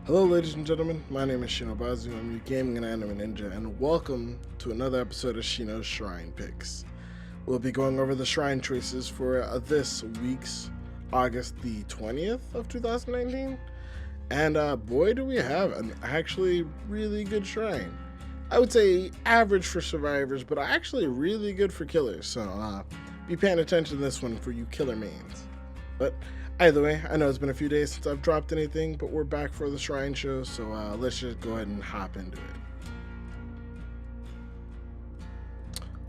Hello ladies and gentlemen, my name is Shinobazu, I'm your gaming and anime ninja, and welcome to another episode of Shino's Shrine Picks. We'll be going over the shrine choices for this week's August the 20th of 2019, and boy do we have an actually really good shrine. I would say average for survivors, but actually really good for killers, so be paying attention to this one for you killer mains. But either way, I know it's been a few days since I've dropped anything, but we're back for the shrine show, so let's just go ahead and hop into it.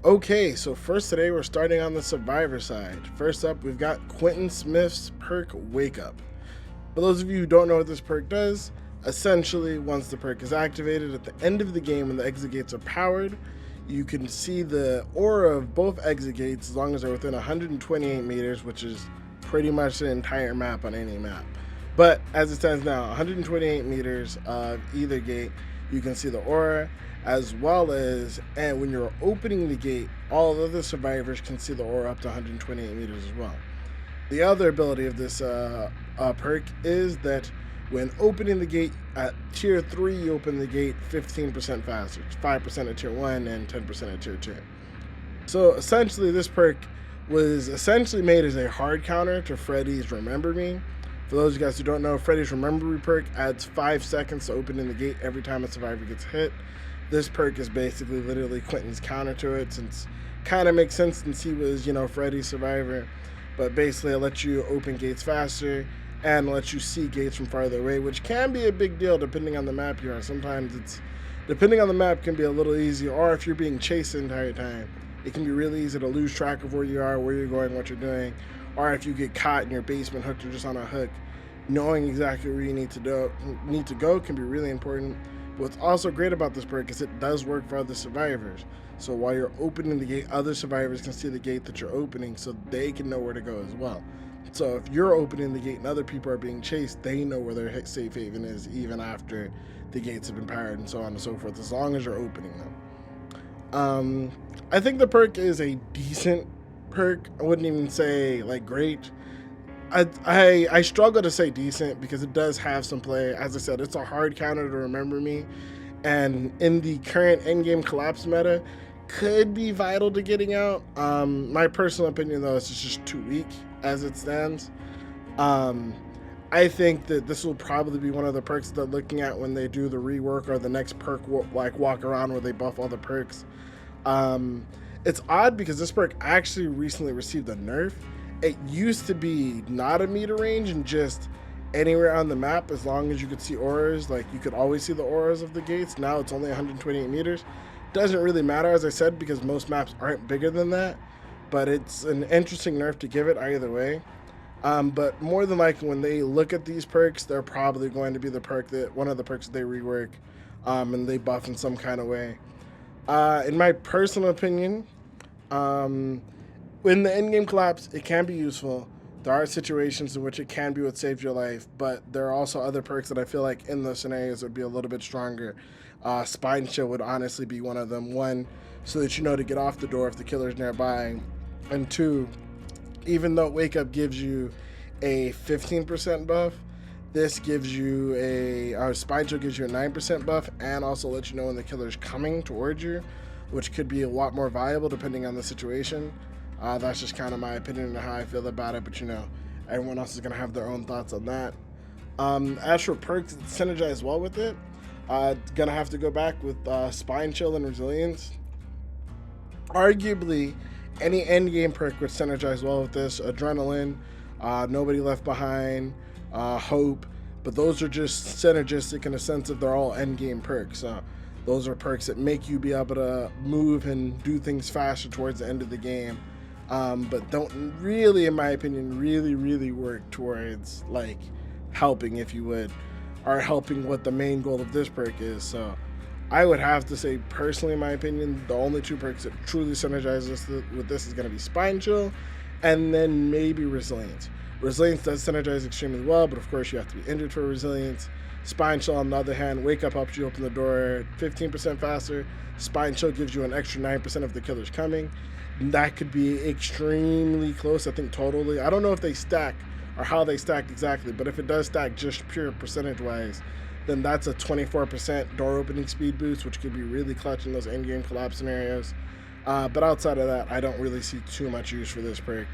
Okay, so first today we're starting on the survivor side. First up, we've got Quentin Smith's perk Wake Up. For those of you who don't know what this perk does, essentially once the perk is activated at the end of the game when the exit gates are powered, you can see the aura of both exit gates as long as they're within 128 meters, which is pretty much the entire map on any map. But as it stands now, 128 meters of either gate, you can see the aura, as well as, and when you're opening the gate, all the other survivors can see the aura up to 128 meters as well. The other ability of this perk is that when opening the gate at tier 3, you open the gate 15% faster. It's 5% at tier 1 and 10% at tier 2. So essentially this perk was essentially made as a hard counter to Freddy's Remember Me. For those of you guys who don't know, Freddy's Remember Me perk adds 5 seconds to opening the gate every time a survivor gets hit. This perk is basically literally Quentin's counter to it, since kind of makes sense since he was, Freddy's survivor. But basically it lets you open gates faster and lets you see gates from farther away, which can be a big deal depending on the map you're on. Sometimes it's, depending on the map, can be a little easy, or if you're being chased the entire time, it can be really easy to lose track of where you are, where you're going, what you're doing, or if you get caught in your basement hooked or just on a hook, knowing exactly where you need to go can be really important. But what's also great about this perk is it does work for other survivors. So while you're opening the gate, other survivors can see the gate that you're opening, so they can know where to go as well. So if you're opening the gate and other people are being chased, they know where their safe haven is even after the gates have been powered and so on and so forth, as long as you're opening them. I think the perk is a decent perk. I wouldn't even say like great. I struggle to say decent because it does have some play. As I said, it's a hard counter to Remember Me, and in the current endgame collapse meta, could be vital to getting out. My personal opinion though is it's just too weak as it stands. I think that this will probably be one of the perks that they're looking at when they do the rework or the next perk walk around where they buff all the perks. It's odd because this perk actually recently received a nerf. It used to be not a meter range and just anywhere on the map as long as you could see auras, like you could always see the auras of the gates. Now it's only 128 meters. Doesn't really matter, as I said, because most maps aren't bigger than that, but it's an interesting nerf to give it either way. But more than likely when they look at these perks, they're probably going to be the perk that one of the perks that they rework and they buff in some kind of way. In my personal opinion, when the endgame collapse, it can be useful. There are situations in which it can be what saved your life, but there are also other perks that I feel like in those scenarios would be a little bit stronger. Spine Chill would honestly be one of them. One, so that you know to get off the door if the killer's nearby, and two, even though Wake Up gives you a 15% buff, this gives you Spine Chill gives you a 9% buff and also lets you know when the killer's coming towards you, which could be a lot more valuable depending on the situation. That's just kind of my opinion on how I feel about it, but everyone else is going to have their own thoughts on that. As for perks that synergize well with it, gonna have to go back with Spine Chill and Resilience. Arguably, any endgame perk would synergize well with this. Adrenaline, Nobody Left Behind, Hope, but those are just synergistic in the sense that they're all endgame perks. Those are perks that make you be able to move and do things faster towards the end of the game, but don't really, in my opinion, really work towards like helping, if you would, or helping what the main goal of this perk is. So I would have to say, personally, in my opinion, the only two perks that truly synergize with this is going to be Spine Chill and then maybe Resilience. Resilience does synergize extremely well, but of course you have to be injured for Resilience. Spine Chill, on the other hand, Wake Up helps you open the door 15% faster. Spine Chill gives you an extra 9% of the killers coming. That could be extremely close, I think, totally. I don't know if they stack or how they stack exactly, but if it does stack just pure percentage-wise, then that's a 24% door opening speed boost, which could be really clutch in those end-game collapse scenarios. But outside of that, I don't really see too much use for this perk.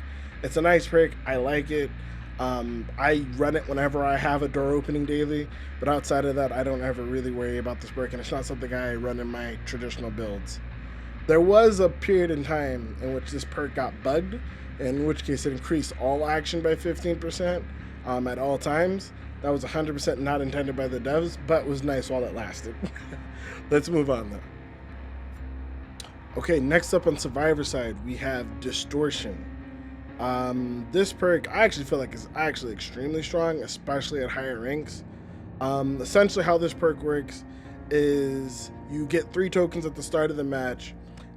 It's a nice perk. I like it. I run it whenever I have a door opening daily, but outside of that, I don't ever really worry about this perk, and it's not something I run in my traditional builds. There was a period in time in which this perk got bugged, in which case it increased all action by 15% at all times. That was 100% not intended by the devs, but was nice while it lasted. Let's move on though. Okay, next up on Survivor side, we have Distortion. This perk I actually feel like is actually extremely strong, especially at higher ranks. Essentially how this perk works is you get 3 tokens at the start of the match,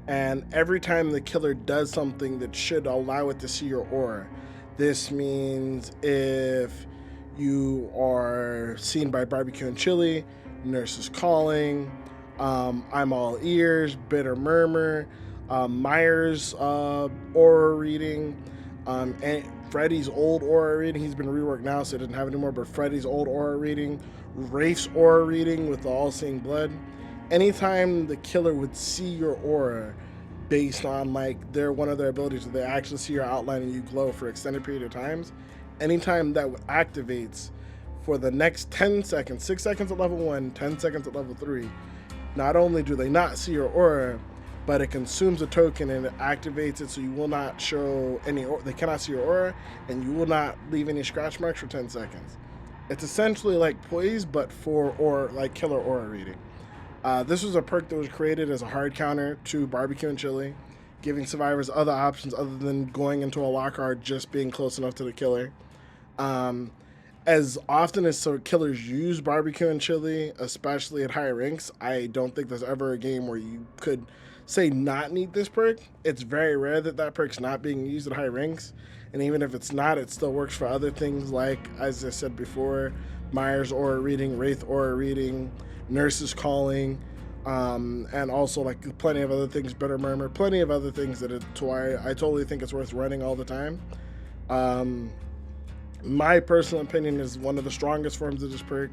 and every time the killer does something that should allow it to see your aura. This means if you are seen by Barbecue and Chili, Nurse is Calling, I'm All Ears, Bitter Murmur, Myers aura reading, and Freddy's old aura reading. He's been reworked now, so it doesn't have anymore, but Freddy's old aura reading, Rafe's aura reading with the All-Seeing Blood. Anytime the killer would see your aura based on like one of their abilities, so they actually see your outline and you glow for extended period of times, anytime that activates for the next 10 seconds, 6 seconds at level 1, 10 seconds at level 3, not only do they not see your aura, but it consumes a token and it activates it, so you will not show any, they cannot see your aura, and you will not leave any scratch marks for 10 seconds. It's essentially like Poise, but for like killer aura reading. This was a perk that was created as a hard counter to Barbecue and Chili, giving survivors other options other than going into a lock or just being close enough to the killer. As often as killers use Barbecue and Chili, especially at higher ranks, I don't think there's ever a game where you could say not need this perk. It's very rare that perk's not being used at high ranks, and even if it's not, it still works for other things like, as I said before, Myers aura reading, Wraith aura reading, Nurse is Calling, and also like plenty of other things, Bitter Murmur, plenty of other things that I totally think it's worth running all the time. My personal opinion is one of the strongest forms of this perk,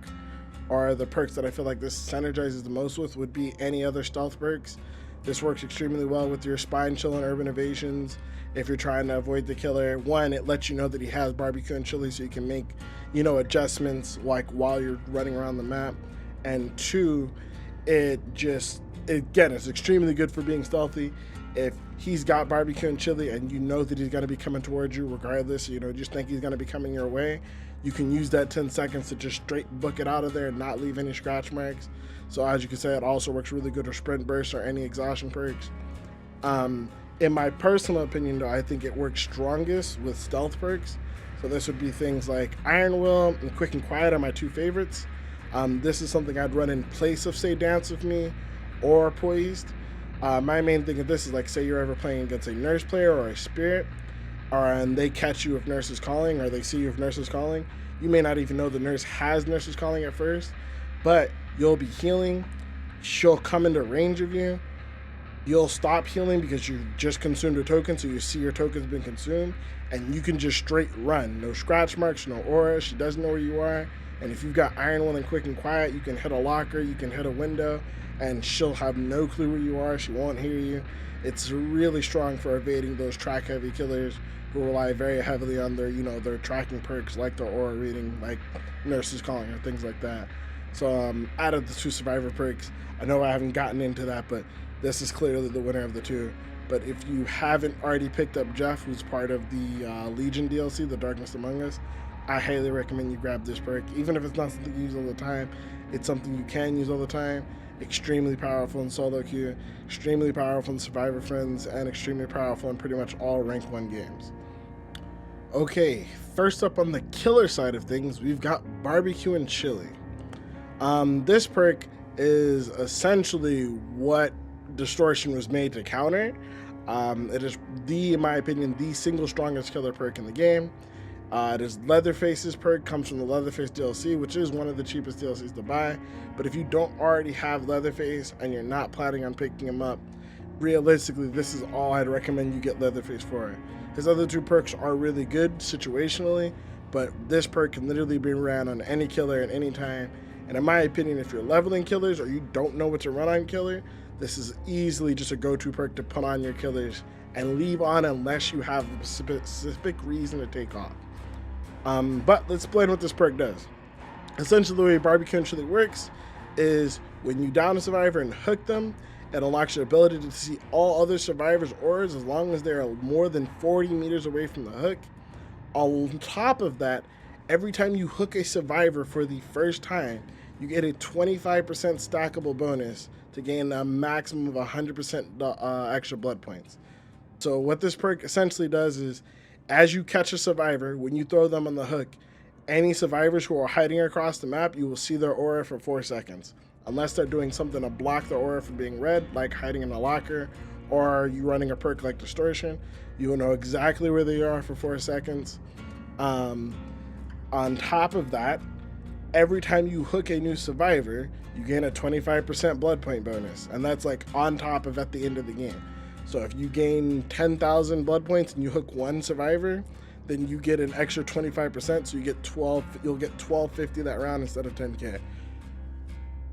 or the perks that I feel like this synergizes the most with, would be any other stealth perks. This works extremely well with your Spine Chill and Urban Evasions. If you're trying to avoid the killer, 1, it lets you know that he has Barbecue and Chili, so you can make, adjustments like while you're running around the map. And 2, again, it's extremely good for being stealthy. If he's got Barbecue and Chili and you know that he's going to be coming towards you regardless, just think he's going to be coming your way, you can use that 10 seconds to just straight book it out of there and not leave any scratch marks. So as you can say, it also works really good with Sprint Burst or any exhaustion perks. In my personal opinion though, I think it works strongest with stealth perks. So this would be things like Iron Will and Quick and Quiet are my 2 favorites. This is something I'd run in place of, say, Dance With Me or Poised. My main thing of this is, like, say you're ever playing against a Nurse player or a Spirit, and they catch you if Nurse is Calling, or they see you if Nurse is Calling. You may not even know the Nurse has Nurse is Calling at first, but you'll be healing. She'll come into range of you. You'll stop healing because you just consumed a token, so you see your token's been consumed, and you can just straight run. No scratch marks, no aura. She doesn't know where you are. And if you've got Iron Will and Quick and Quiet, you can hit a locker, you can hit a window, and she'll have no clue where you are. She won't hear you. It's really strong for evading those track-heavy killers who rely very heavily on their tracking perks, like their aura reading, like Nurse is Calling or things like that. So out of the 2 survivor perks, I know I haven't gotten into that, but this is clearly the winner of the 2. But if you haven't already picked up Jeff, who's part of the Legion DLC, The Darkness Among Us, I highly recommend you grab this perk. Even if it's not something you use all the time, it's something you can use all the time. Extremely powerful in solo queue, extremely powerful in survivor friends, and extremely powerful in pretty much all rank 1 games. Okay, first up on the killer side of things, we've got Barbecue and Chili. This perk is essentially what Distortion was made to counter. It is in my opinion, the single strongest killer perk in the game. It is Leatherface's perk, comes from the Leatherface DLC, which is one of the cheapest DLCs to buy. But if you don't already have Leatherface and you're not planning on picking him up, realistically, this is all I'd recommend you get Leatherface for. His other 2 perks are really good situationally, but this perk can literally be ran on any killer at any time, And in my opinion, if you're leveling killers or you don't know what to run on killer, this is easily just a go-to perk to put on your killers and leave on unless you have a specific reason to take off. But let's explain what this perk does. Essentially, the way Barbecue and Chili works is when you down a survivor and hook them, it unlocks your ability to see all other survivors' auras as long as they are more than 40 meters away from the hook. On top of that, every time you hook a survivor for the first time, you get a 25% stackable bonus to gain a maximum of 100% extra blood points. So what this perk essentially does is, as you catch a survivor, when you throw them on the hook, any survivors who are hiding across the map, you will see their aura for 4 seconds. Unless they're doing something to block the aura from being read, like hiding in a locker, or you running a perk like Distortion, you will know exactly where they are for 4 seconds. On top of that, every time you hook a new survivor, you gain a 25% blood point bonus, and that's like on top of at the end of the game. So if you gain 10,000 blood points and you hook one survivor, then you get an extra 25%, so you get 12. You'll get 1250 that round instead of 10k.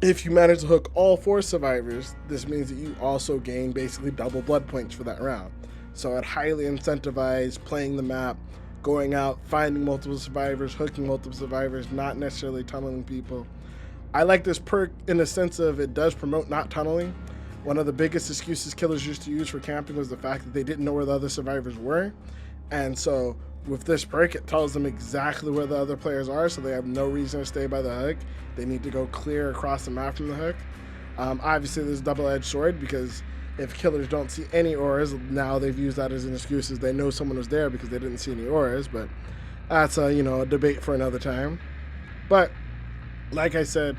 If you manage to hook all 4 survivors, this means that you also gain basically double blood points for that round. So it highly incentivizes playing the map, going out, finding multiple survivors, hooking multiple survivors, not necessarily tunneling people. I like this perk in the sense of it does promote not tunneling. One of the biggest excuses killers used to use for camping was the fact that they didn't know where the other survivors were. And so with this perk, it tells them exactly where the other players are, so they have no reason to stay by the hook. They need to go clear across the map from the hook. Obviously, there's a double-edged sword, because if killers don't see any auras, now they've used that as an excuse as they know someone was there because they didn't see any auras, but that's a debate for another time. But like I said,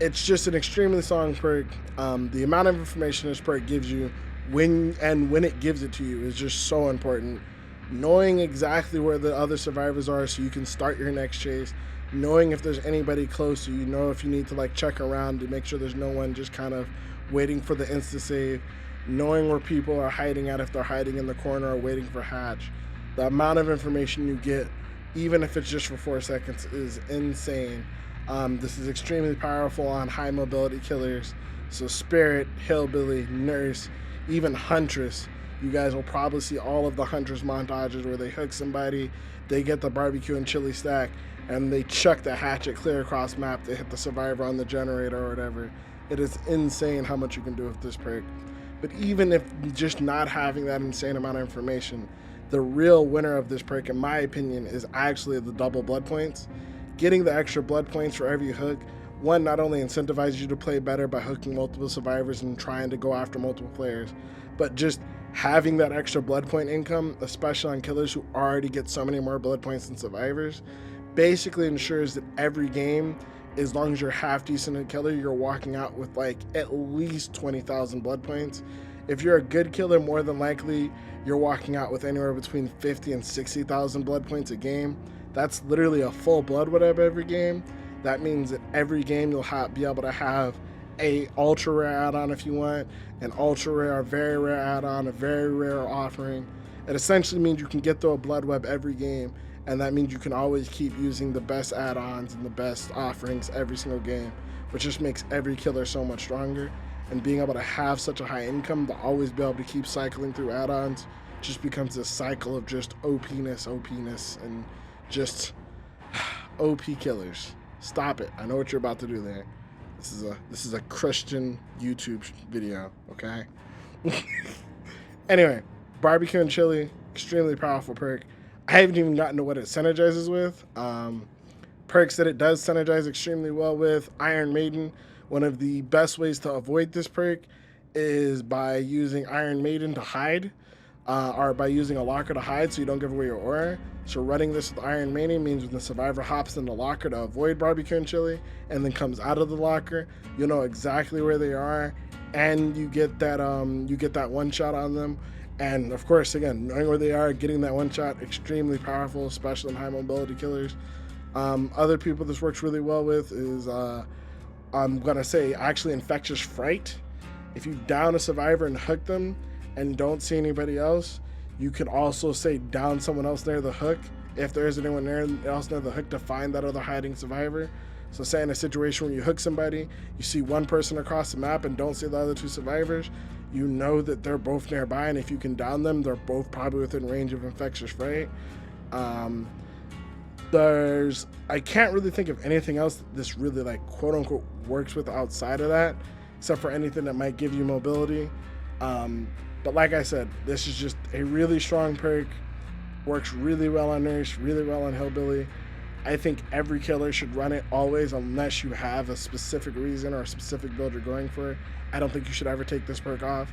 it's just an extremely strong perk. The amount of information this perk gives you when it gives it to you is just so important. Knowing exactly where the other survivors are so you can start your next chase, knowing if there's anybody close to you, if you need to like check around to make sure there's no one just kind of waiting for the insta save, knowing where people are hiding at if they're hiding in the corner or waiting for hatch. The amount of information you get, even if it's just for 4 seconds, is insane. This is extremely powerful on high mobility killers. So Spirit, Hillbilly, Nurse, even Huntress. You guys will probably see all of the Huntress montages where they hook somebody, they get the barbecue and chili stack, and they chuck the hatchet clear across map to hit the survivor on the generator or whatever. It is insane how much you can do with this perk. But even if just not having that insane amount of information, the real winner of this perk, in my opinion, is actually the double blood points. Getting the extra blood points for every hook, one, not only incentivizes you to play better by hooking multiple survivors and trying to go after multiple players, but just having that extra blood point income, especially on killers who already get so many more blood points than survivors, basically ensures that every game, as long as you're half decent at killer, you're walking out with like at least 20,000 blood points. If you're a good killer, more than likely you're walking out with anywhere between 50 and 60,000 blood points a game. That's literally a full blood whatever every game. That means that every game you'll be able to have a ultra rare add-on if you want, an ultra rare, a very rare add-on, a very rare offering. It essentially means you can get through a blood web every game, and that means you can always keep using the best add-ons and the best offerings every single game, which just makes every killer so much stronger. And being able to have such a high income to always be able to keep cycling through add-ons just becomes a cycle of just OPness, and just OP killers. Stop it. I know what you're about to do there. This is a Christian YouTube video, okay? Anyway, barbecue and chili, extremely powerful perk. I haven't even gotten to what it synergizes with. Perks that it does synergize extremely well with: Iron Maiden. One of the best ways to avoid this perk is by using Iron Maiden to hide, or by using a locker to hide so you don't give away your aura. So running this with Iron Maiden means when the survivor hops in the locker to avoid barbecue and chili and then comes out of the locker, you'll know exactly where they are, and you get that one shot on them. And of course, again, knowing where they are, getting that one shot, extremely powerful, especially in high mobility killers. Other people this works really well with is, I'm gonna say, actually Infectious Fright. If you down a survivor and hook them and don't see anybody else, you can also say down someone else near the hook if there isn't anyone else near the hook to find that other hiding survivor. So say in a situation where you hook somebody, you see one person across the map and don't see the other two survivors, you know that they're both nearby, and if you can down them, they're both probably within range of infectious fright. I can't really think of anything else that this really like quote unquote works with outside of that, except for anything that might give you mobility. But like I said, this is just a really strong perk, works really well on Nurse, really well on Hillbilly. I think every killer should run it always, unless you have a specific reason or a specific build you're going for. I don't think you should ever take this perk off.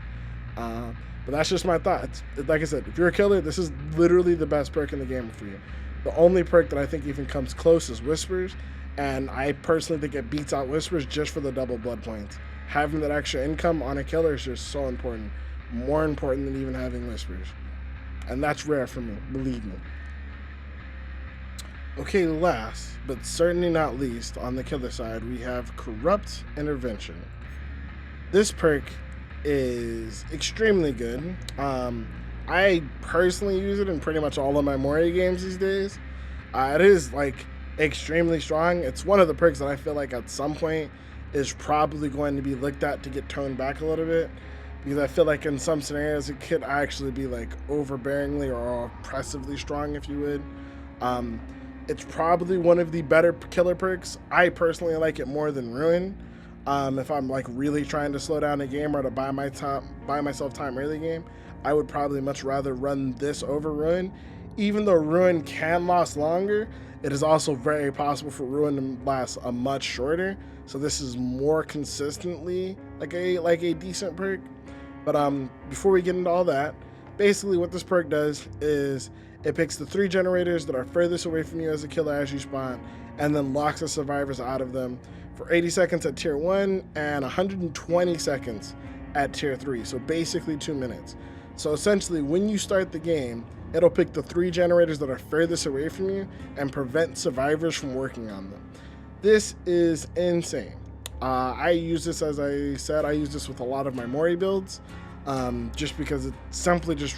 But that's just my thoughts. Like I said, if you're a killer, this is literally the best perk in the game for you. The only perk that I think even comes close is Whispers, and I personally think it beats out Whispers just for the double blood points. Having that extra income on a killer is just so important. More important than even having Whispers. And that's rare for me, believe me. Okay, last, but certainly not least, on the killer side, we have Corrupt Intervention. This perk is extremely good. I personally use it in pretty much all of my Mori games these days. It is like extremely strong. It's one of the perks that I feel like at some point is probably going to be looked at to get toned back a little bit, because I feel like in some scenarios it could actually be like overbearingly or oppressively strong, if you would. It's probably one of the better killer perks. I personally like it more than Ruin. If I'm like really trying to slow down a game or to buy myself time early game, I would probably much rather run this over Ruin. Even though Ruin can last longer, it is also very possible for Ruin to last a much shorter. So this is more consistently like a decent perk. But before we get into all that, basically what this perk does is it picks the 3 generators that are furthest away from you as a killer as you spawn, and then locks the survivors out of them for 80 seconds at tier 1 and 120 seconds at tier 3. So basically 2 minutes. So essentially, when you start the game, it'll pick the 3 generators that are furthest away from you and prevent survivors from working on them. This is insane. I use this, as I said, I use this with a lot of my Mori builds, just because it simply just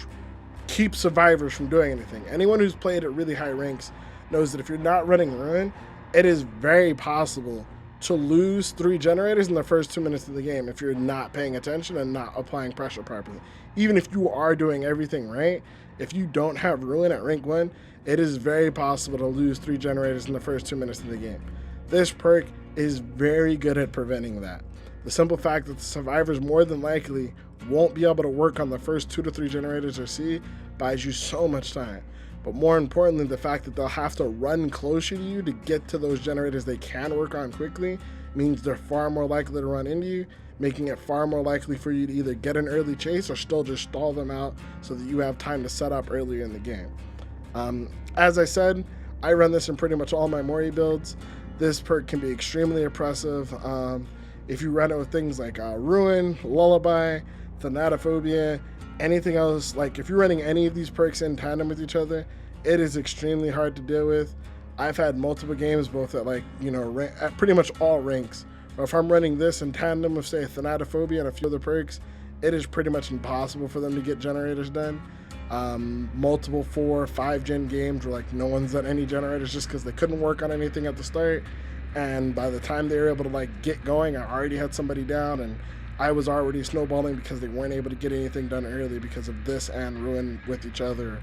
keeps survivors from doing anything. Anyone who's played at really high ranks knows that if you're not running Ruin, it is very possible to lose 3 generators in the first 2 minutes of the game if you're not paying attention and not applying pressure properly. Even if you are doing everything right, if you don't have Ruin at rank 1, it is very possible to lose 3 generators in the first 2 minutes of the game. This perk is very good at preventing that. The simple fact that the survivors more than likely won't be able to work on the first 2 to 3 generators or C buys you so much time. But more importantly, the fact that they'll have to run closer to you to get to those generators they can work on quickly means they're far more likely to run into you, making it far more likely for you to either get an early chase or still just stall them out so that you have time to set up earlier in the game. As I said, I run this in pretty much all my Mori builds. This perk can be extremely oppressive. If you run it with things like Ruin, Lullaby, Thanatophobia, anything else, like if you're running any of these perks in tandem with each other, it is extremely hard to deal with. I've had multiple games, both at like, at pretty much all ranks. But if I'm running this in tandem with, say, Thanatophobia and a few other perks, it is pretty much impossible for them to get generators done. Multiple 4 or 5 gen games where like no one's done any generators just because they couldn't work on anything at the start, and by the time they were able to like get going, I already had somebody down and I was already snowballing because they weren't able to get anything done early because of this and Ruin with each other,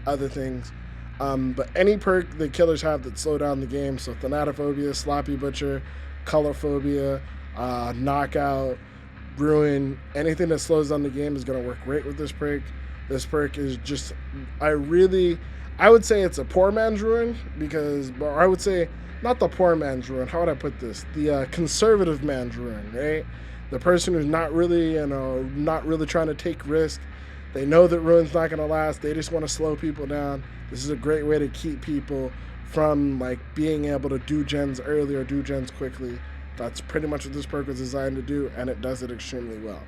other things. But any perk the killers have that slow down the game, so Thanatophobia, Sloppy Butcher, Colorphobia, Knockout, Ruin, anything that slows down the game is going to work great with this perk. This perk is just, I would say it's a poor man's Ruin, or I would say, not the poor man's Ruin, how would I put this? The conservative man's Ruin, right? The person who's not really, not really trying to take risk. They know that Ruin's not going to last. They just want to slow people down. This is a great way to keep people from like being able to do gens early or do gens quickly. That's pretty much what this perk was designed to do, and it does it extremely well.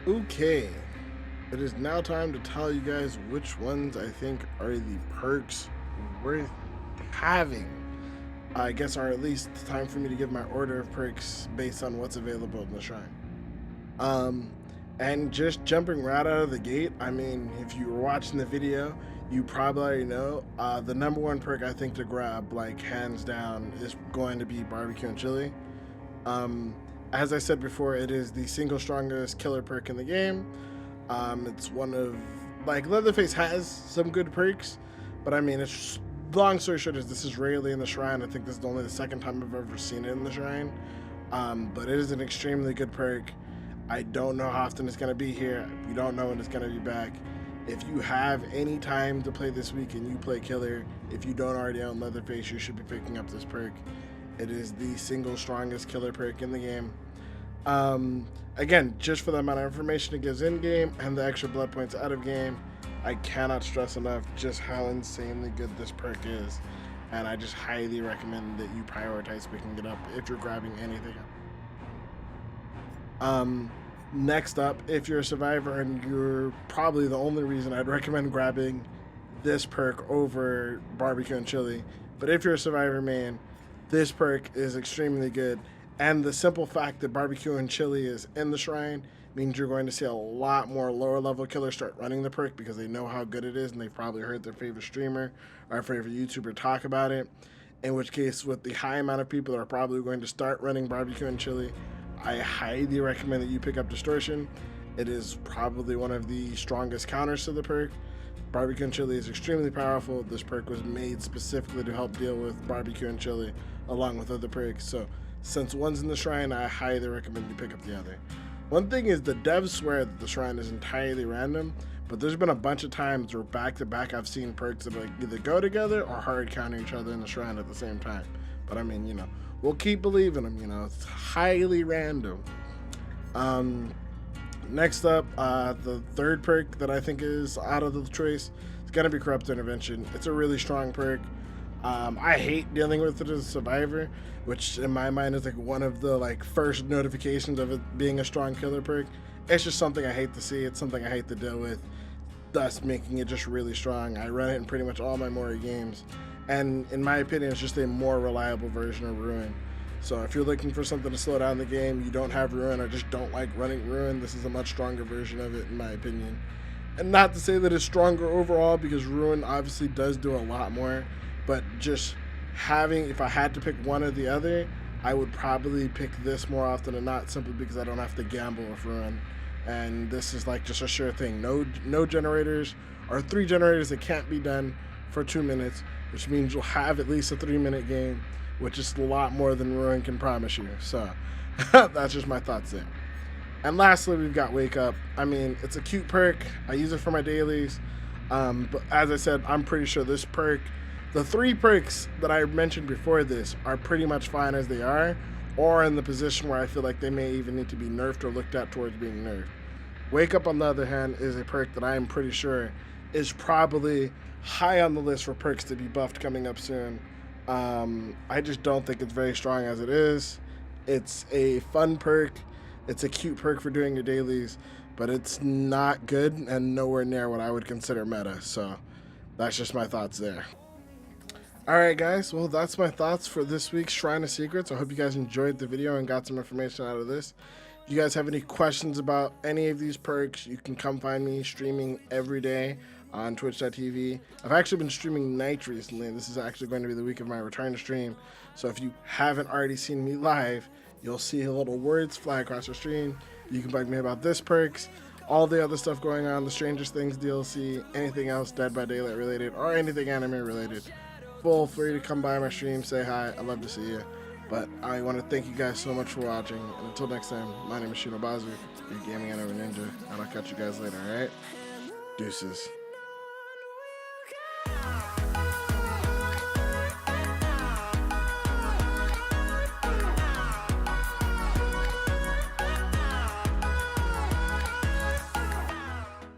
Okay, it is now time to tell you guys which ones I think are the perks worth having. I guess, or at least time for me to give my order of perks based on what's available in the shrine. And just jumping right out of the gate, I mean, if you were watching the video, you probably already know. The number one perk I think to grab, like hands down, is going to be barbecue and chili. Um, as I said before, it is the single strongest killer perk in the game. It's one of, like, Leatherface has some good perks, but I mean, it's long story short is this is rarely in the shrine. I think this is only the second time I've ever seen it in the shrine. But it is an extremely good perk. I don't know how often it's going to be here. We don't know when it's going to be back. If you have any time to play this week and you play killer, if you don't already own Leatherface, you should be picking up this perk. It is the single strongest killer perk in the game. Again, just for the amount of information it gives in game and the extra blood points out of game, I cannot stress enough just how insanely good this perk is. And I just highly recommend that you prioritize picking it up if you're grabbing anything. Next up, if you're a survivor, and you're probably the only reason I'd recommend grabbing this perk over barbecue and chili, but if you're a survivor main, this perk is extremely good. And the simple fact that barbecue and chili is in the shrine means you're going to see a lot more lower level killers start running the perk because they know how good it is and they've probably heard their favorite streamer or favorite YouTuber talk about it. In which case, with the high amount of people that are probably going to start running barbecue and chili, I highly recommend that you pick up Distortion. It is probably one of the strongest counters to the perk. Barbecue and chili is extremely powerful. This perk was made specifically to help deal with barbecue and chili along with other perks. So since one's in the shrine, I highly recommend you pick up the other. One thing is the devs swear that the shrine is entirely random, but there's been a bunch of times where back to back I've seen perks that like either go together or hard counter each other in the shrine at the same time. But I mean, you know, we'll keep believing them, you know, it's highly random. Next up, the third perk that I think is out of the choice is gonna be Corrupt Intervention. It's a really strong perk. I hate dealing with it as a survivor, which in my mind is like one of the like first notifications of it being a strong killer perk. It's just something I hate to see. It's something I hate to deal with, thus making it just really strong. I run it in pretty much all my Mori games, and in my opinion, it's just a more reliable version of Ruin. So if you're looking for something to slow down the game, you don't have Ruin or just don't like running Ruin, this is a much stronger version of it in my opinion. And not to say that it's stronger overall, because Ruin obviously does do a lot more, but just having, if I had to pick one or the other, I would probably pick this more often than not, simply because I don't have to gamble with Ruin. And this is like just a sure thing. No generators, or 3 generators that can't be done for 2 minutes, which means you'll have at least a 3-minute game, which is a lot more than Ruin can promise you. So that's just my thoughts there. And lastly, we've got Wake Up. I mean, it's a cute perk. I use it for my dailies. But as I said, I'm pretty sure this perk, the 3 perks that I mentioned before this, are pretty much fine as they are, or in the position where I feel like they may even need to be nerfed or looked at towards being nerfed. Wake Up, on the other hand, is a perk that I am pretty sure is probably high on the list for perks to be buffed coming up soon. I just don't think it's very strong as it is. It's a fun perk. It's a cute perk for doing your dailies, but it's not good and nowhere near what I would consider meta. So that's just my thoughts there. Alright guys, well that's my thoughts for this week's Shrine of Secrets. I hope you guys enjoyed the video and got some information out of this. If you guys have any questions about any of these perks, you can come find me streaming every day on twitch.tv. I've actually been streaming nights recently, and this is actually going to be the week of my return to stream. So if you haven't already seen me live, you'll see little words fly across your stream. You can bug me about this perks, all the other stuff going on, the Stranger Things DLC, anything else Dead by Daylight related, or anything anime related. Feel free to come by my stream, say hi. I'd love to see you. But I want to thank you guys so much for watching. And until next time, my name is ShinoBazuxX, your gaming anime ninja, and I'll catch you guys later, alright? Deuces.